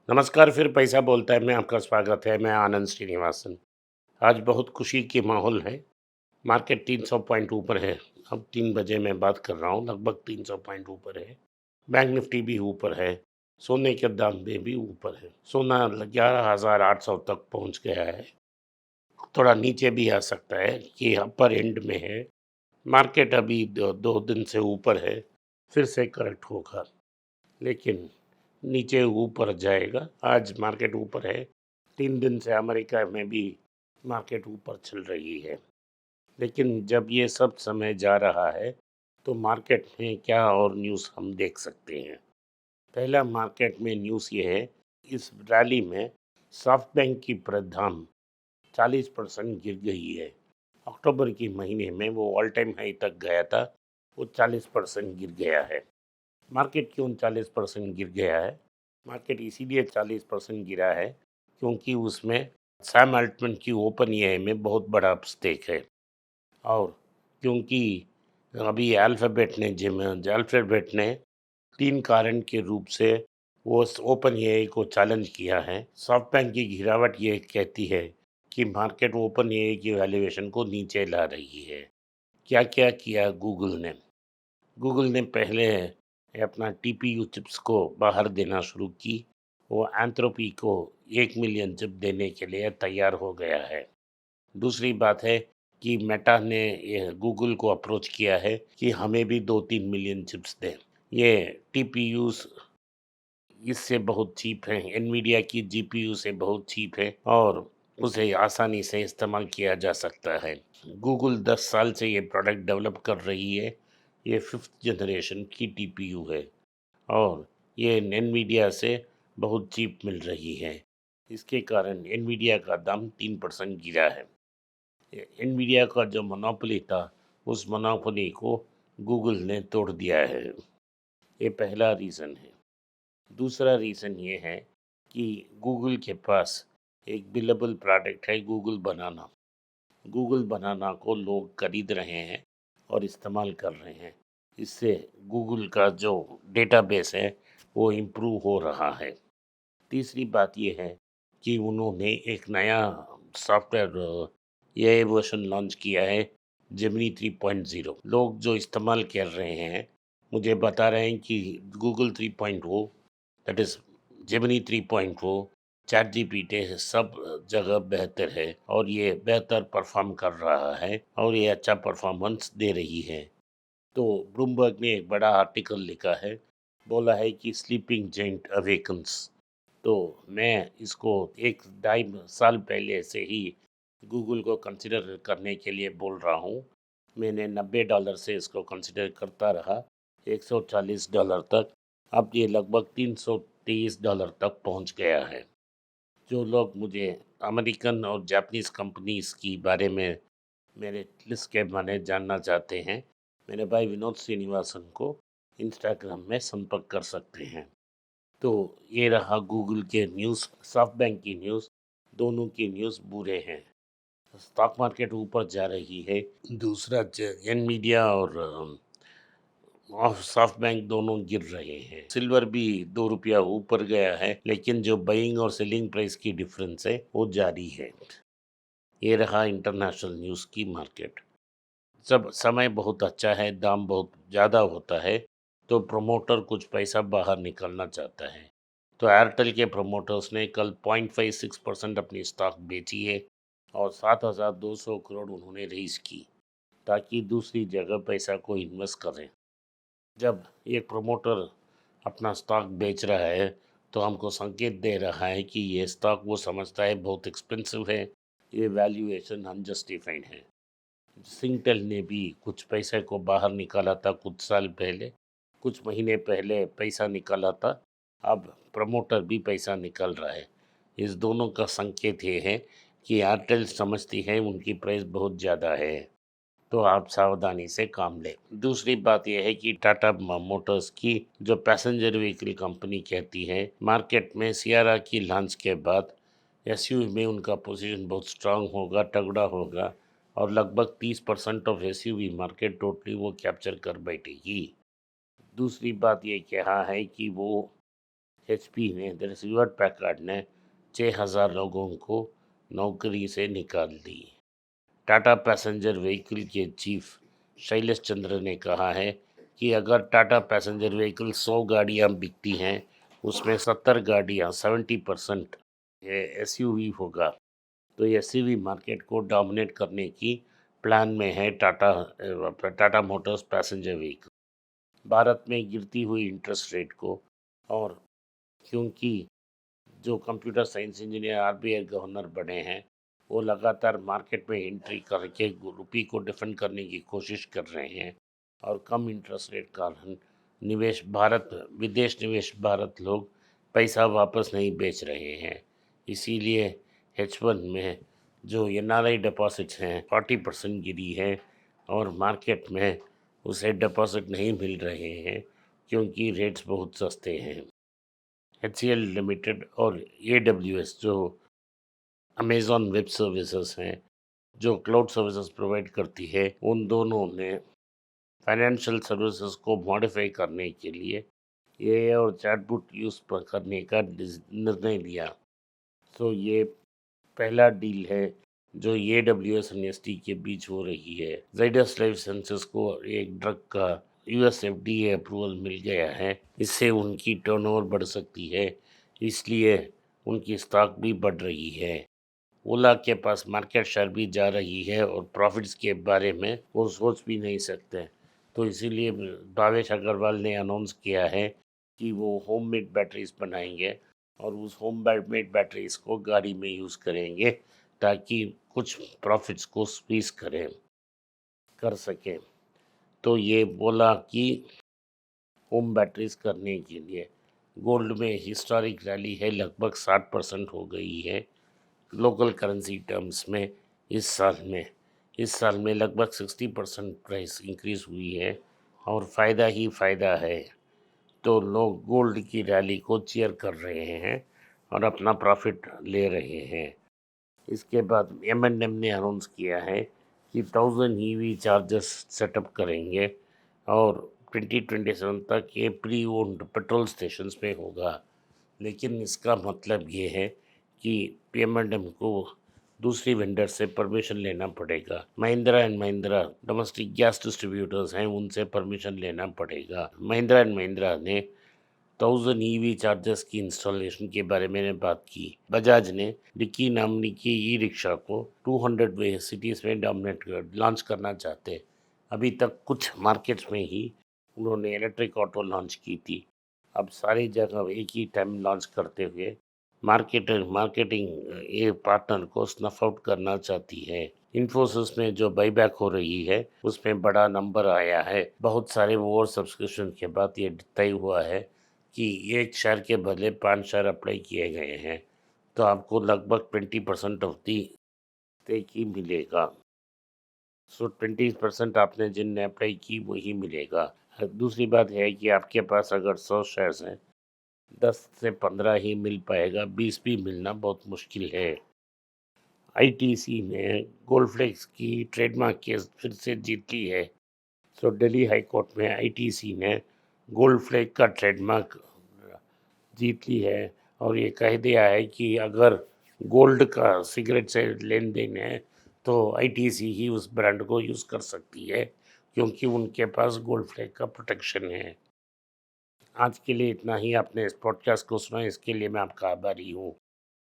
नमस्कार, फिर पैसा बोलता है में आपका स्वागत है। मैं आनंद श्रीनिवासन। आज बहुत खुशी की माहौल है। मार्केट 300 पॉइंट ऊपर है। अब 3 बजे मैं बात कर रहा हूँ, लगभग 300 पॉइंट ऊपर है। बैंक निफ्टी भी ऊपर है। सोने के दाम में भी ऊपर है। सोना 11,800 तक पहुँच गया है। थोड़ा नीचे भी आ सकता है, ये अपर एंड में है। मार्केट अभी 2 दिन से ऊपर है, फिर से करेक्ट होगा, लेकिन नीचे ऊपर जाएगा। आज मार्केट ऊपर है। 3 दिन से अमेरिका में भी मार्केट ऊपर चल रही है। लेकिन जब ये सब समय जा रहा है, तो मार्केट में क्या और न्यूज़ हम देख सकते हैं। पहला मार्केट में न्यूज़ ये है, इस रैली में सॉफ्ट बैंक की दाम 40% गिर गई है। अक्टूबर के महीने में वो ऑल टाइम हाई तक गया था, वो 40% गिर गया है। मार्केट क्यों 40% गिर गया है? मार्केट इसीलिए 40% गिरा है क्योंकि उसमें सैम अल्टमैन की ओपन एआई में बहुत बड़ा स्टेक है। और क्योंकि अभी अल्फ़ाबेट ने 3 कारण के रूप से वो ओपन एआई को चैलेंज किया है। सॉफ्टबैंक की गिरावट ये कहती है कि मार्केट ओपन एआई की वैल्यूएशन को नीचे ला रही है। क्या-क्या किया गूगल ने? गूगल ने पहले अपना टीपीयू चिप्स को बाहर देना शुरू की। वो एंथ्रोपी को 1 मिलियन चिप देने के लिए तैयार हो गया है। दूसरी बात है कि मेटा ने ये गूगल को अप्रोच किया है कि हमें भी 2-3 मिलियन चिप्स दें। ये टीपीयूज़ इससे बहुत चीप है, एनवीडिया की जीपीयू से बहुत चीप है और उसे आसानी से इस्तेमाल किया जा सकता है। गूगल 10 साल से ये प्रोडक्ट डेवलप कर रही है। ये 5th जनरेशन की टीपीयू है और ये एनवीडिया से बहुत चीप मिल रही है। इसके कारण एनवीडिया का दाम 3% गिरा है। एनवीडिया का जो मोनोपोली था, उस मोनोपोली को गूगल ने तोड़ दिया है। ये पहला रीज़न है। दूसरा रीज़न ये है कि गूगल के पास एक बिलेबल प्रोडक्ट है, गूगल बनाना। गूगल बनाना को लोग खरीद रहे हैं और इस्तेमाल कर रहे हैं। इससे गूगल का जो डेटाबेस है वो इम्प्रूव हो रहा है। तीसरी बात ये है कि उन्होंने एक नया सॉफ्टवेयर एआई वर्जन लॉन्च किया है, जेमिनी 3.0। लोग जो इस्तेमाल कर रहे हैं, मुझे बता रहे हैं कि Google 3.0 that is Gemini 3.0 chat GPT सब जगह बेहतर है और ये बेहतर परफॉर्म कर रहा है और ये अच्छा परफॉर्मेंस दे रही है। तो ब्लूमबर्ग ने एक बड़ा आर्टिकल लिखा है, बोला है कि स्लीपिंग जायंट अवेकन्स। तो मैं इसको 1 ढाई साल पहले से ही गूगल को कंसिडर करने के लिए बोल रहा हूँ। मैंने $90 से इसको कंसिडर करता रहा, $140 तक। अब ये लगभग $323 तक पहुँच गया है। जो लोग मुझे अमेरिकन और जापानीज़ कंपनीज़ की बारे में मेरे लिस्ट के बारे जानना चाहते हैं, मेरे भाई विनोद श्रीनिवासन को इंस्टाग्राम में संपर्क कर सकते हैं। तो ये रहा गूगल के न्यूज़, सॉफ्टबैंक की न्यूज़, दोनों की न्यूज़ बुरे हैं। स्टॉक मार्केट ऊपर जा रही है। दूसरा एनवीडिया और सॉफ्टबैंक दोनों गिर रहे हैं। सिल्वर भी 2 रुपया ऊपर गया है, लेकिन जो बाइंग और सेलिंग प्राइस की डिफरेंस है वो जारी है। ये रहा इंटरनेशनल न्यूज़ की मार्केट। जब समय बहुत अच्छा है, दाम बहुत ज़्यादा होता है, तो प्रमोटर कुछ पैसा बाहर निकालना चाहता है। तो एयरटेल के प्रमोटर्स ने कल 0.56% अपनी स्टॉक बेची है और 7,200 करोड़ उन्होंने रेज़ की, ताकि दूसरी जगह पैसा को इन्वेस्ट करें। जब एक प्रमोटर अपना स्टॉक बेच रहा है, तो हमको संकेत दे रहा है कि ये स्टॉक वो समझता है बहुत एक्सपेंसिव है, ये वैल्यूएशन अनजस्टिफाइड है। सिंगटेल ने भी कुछ पैसे को बाहर निकाला था कुछ साल पहले, कुछ महीने पहले पैसा निकाला था, अब प्रमोटर भी पैसा निकाल रहा है। इस दोनों का संकेत ये है कि एयरटेल समझती है उनकी प्राइस बहुत ज़्यादा है, तो आप सावधानी से काम लें। दूसरी बात यह है कि टाटा मोटर्स की जो पैसेंजर व्हीकल कंपनी कहती है, मार्केट में सियारा की लॉन्च के बाद एसयूवी में उनका पोजीशन बहुत स्ट्रांग होगा, तगड़ा होगा और लगभग 30% ऑफ एसयूवी मार्केट टोटली वो कैप्चर कर बैठेगी। दूसरी बात ये कहा है कि वो एचपी ने दैट इज ह्यूलेट पैकर्ड ने 6000 लोगों को नौकरी से निकाल दी। टाटा पैसेंजर व्हीकल के चीफ शैलेश चंद्र ने कहा है कि अगर टाटा पैसेंजर व्हीकल 100 गाड़ियाँ बिकती हैं, उसमें 70 गाड़ियाँ 70% एसयूवी होगा। तो एसयूवी मार्केट को डोमिनेट करने की प्लान में है Tata Motors passenger vehicle. Bharat में गिरती हुई इंटरेस्ट रेट को और क्योंकि जो computer science engineer RBI governor बने हैं, वो लगातार मार्केट में एंट्री करके रुपये को डिफेंड करने की कोशिश कर रहे हैं और कम इंटरेस्ट रेट कारण विदेश निवेश भारत लोग पैसा वापस नहीं बेच रहे हैं। इसीलिए H1 में जो एनआरआई डिपॉजिट्स हैं 40% गिरी है और मार्केट में उसे डिपॉजिट नहीं मिल रहे हैं क्योंकि रेट्स बहुत सस्ते हैं। HCL लिमिटेड और AWS जो अमेज़ॉन वेब सर्विसेज हैं, जो क्लाउड सर्विसेज प्रोवाइड करती है, उन दोनों ने फाइनेंशियल सर्विसेज को मॉडिफाई करने के लिए एआई और चैटबॉट यूज़ करने का निर्णय लिया। तो ये पहला डील है जो AWS और NST के बीच हो रही है। ज़ाइडस लाइफ साइंसेज को एक ड्रग का US FDA अप्रूवल मिल गया है। इससे उनकी टर्नओवर बढ़ सकती है, इसलिए उनकी स्टॉक भी बढ़ रही है। ओला के पास मार्केट शेयर भी जा रही है और प्रॉफिट्स के बारे में वो सोच भी नहीं सकते। तो इसीलिए भावेश अग्रवाल ने अनाउंस किया है कि वो होममेड बैटरीज बनाएंगे और उस होममेड बैटरीज को गाड़ी में यूज़ करेंगे ताकि कुछ प्रॉफिट्स को स्क्वीज कर सकें। तो ये बोला कि होम बैटरीज करने के लिए गोल्ड में हिस्टोरिक रैली है, लगभग 60% हो गई है लोकल करेंसी टर्म्स में। इस साल में लगभग 60% प्राइस इंक्रीज़ हुई है और फ़ायदा ही फ़ायदा है। तो लोग गोल्ड की रैली को चीयर कर रहे हैं और अपना प्रॉफिट ले रहे हैं। इसके बाद M&M ने अनाउंस किया है कि 1000 EV चार्जर्स सेटअप करेंगे और 2027 तक ये प्री ओन्ड पेट्रोल स्टेशंस पे होगा। लेकिन इसका मतलब ये है कि M&M को दूसरी वेंडर से परमिशन लेना पड़ेगा। Mahindra and Mahindra domestic gas distributors हैं, उनसे परमिशन लेना पड़ेगा। महिंद्रा एंड महिंद्रा ने 1000 EV चार्जर्स की इंस्टॉलेशन के बारे में बात की। बजाज ने डिक्की नामनी की ई रिक्शा को 200 सिटीज़ में लॉन्च करना चाहते। अभी तक कुछ मार्केट्स में ही उन्होंने इलेक्ट्रिक ऑटो लॉन्च की थी। अब सारी जगह एक ही टाइम लॉन्च करते हुए मार्केटिंग ये पार्टनर को स्नफ आउट करना चाहती है। इन्फोसिस में जो बाईबैक हो रही है उसमें बड़ा नंबर आया है। बहुत सारे ओवर सब्सक्रिप्शन के बाद ये तय हुआ है कि एक शेयर के बदले 5 शेयर अप्लाई किए गए हैं, तो आपको लगभग 20% ऑफ दी स्टेक ही मिलेगा। सो 20% आपने जिनने अप्लाई की वही मिलेगा। दूसरी बात है कि आपके पास अगर 100 शेयर्स हैं, 10 से 15 ही मिल पाएगा, 20 भी मिलना बहुत मुश्किल है। ITC ने गोल्डफ्लेक्स की ट्रेडमार्क केस फिर से जीत ली है। सो दिल्ली हाई कोर्ट में ITC ने गोल्डफ्लेक्स का ट्रेडमार्क जीत ली है और ये कह दिया है कि अगर गोल्ड का सिगरेट से लेन देन है तो ITC ही उस ब्रांड को यूज़ कर सकती है क्योंकि उनके पास गोल्ड फ्लैग का प्रोटेक्शन है। आज के लिए इतना ही। आपने इस पॉडकास्ट को सुना, इसके लिए मैं आपका आभारी हूँ।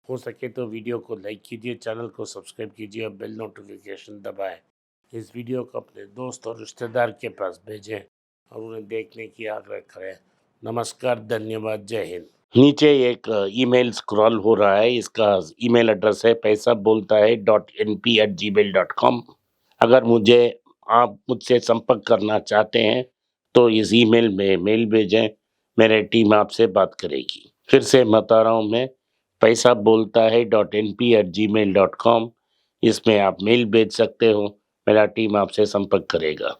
हो सके तो वीडियो को लाइक कीजिए, चैनल को सब्सक्राइब कीजिए और बेल नोटिफिकेशन दबाएं। इस वीडियो को अपने दोस्त और रिश्तेदार के पास भेजें और उन्हें देखने की आग्रह करें। नमस्कार, धन्यवाद, जय हिंद। नीचे एक ईमेल स्क्रॉल हो रहा है, इसका ईमेल एड्रेस है paisa.bolta hai.np@gmail.com। अगर आप मुझसे संपर्क करना चाहते हैं तो इस ईमेल में मेल भेजें, मेरी टीम आपसे बात करेगी। फिर से बता रहा हूँ मैं, paisa.bolta hai.np@gmail.com। इसमें आप मेल भेज सकते हो, मेरा टीम आपसे संपर्क करेगा।